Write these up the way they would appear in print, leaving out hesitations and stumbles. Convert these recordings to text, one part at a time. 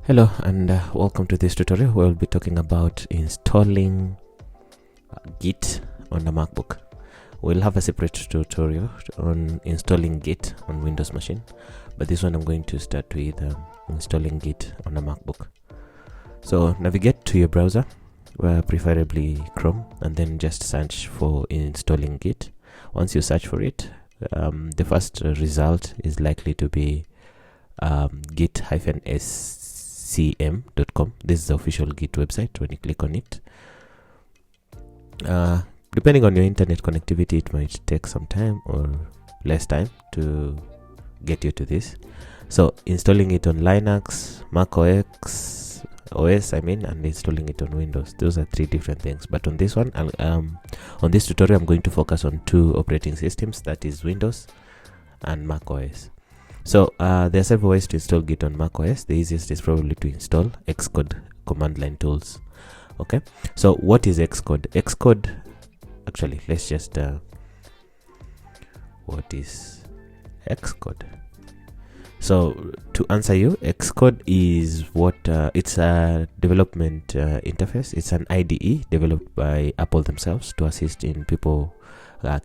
Hello and welcome to this tutorial where we'll be talking about installing Git on the MacBook. We'll have a separate tutorial on installing Git on Windows machine, but this one I'm going to start with installing Git on the MacBook. So navigate to your browser, preferably Chrome, and then just search for installing Git. Once you search for it, the first result is likely to be git-scm.com. This is the official Git website. When you click on it, depending on your internet connectivity, it might take some time or less time to get you to this. So installing it on Linux, Mac OS, and installing it on Windows, those are three different things. But on this one, on this tutorial, I'm going to focus on two operating systems, that is Windows and Mac OS. So there are several ways to install Git on Mac OS. The easiest is probably to install Xcode command line tools. Okay, so what is Xcode? Xcode, actually, let's just what is Xcode? So to answer you, Xcode is what it's a development interface. It's an IDE developed by Apple themselves to assist in people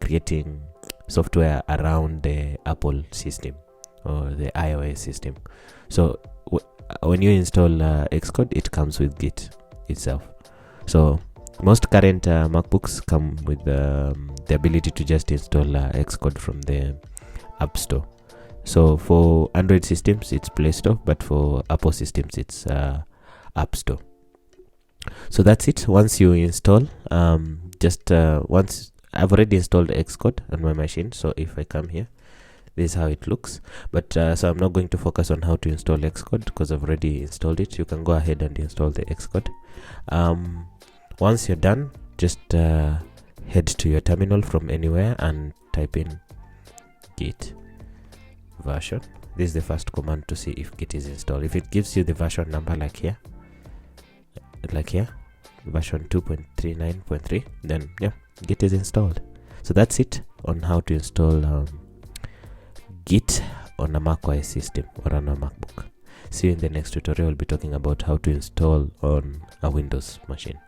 creating software around the Apple system or the iOS system. So when you install Xcode, it comes with Git itself. So most current MacBooks come with the ability to just install Xcode from the App Store. So for Android systems, it's Play Store, but for Apple systems, it's App Store. So that's it. Once you install, once I've already installed Xcode on my machine. So if I come here, this is how it looks. But so I'm not going to focus on how to install Xcode because I've already installed it. You can go ahead and install the Xcode. Once you're done, just head to your terminal from anywhere and type in git version. This is the first command to see if Git is installed. If it gives you the version number like here, version 2.39.3, then yeah, Git is installed. So that's it on how to install Git on a Mac OS system or on a MacBook. See you in the next tutorial. We'll be talking about how to install on a Windows machine.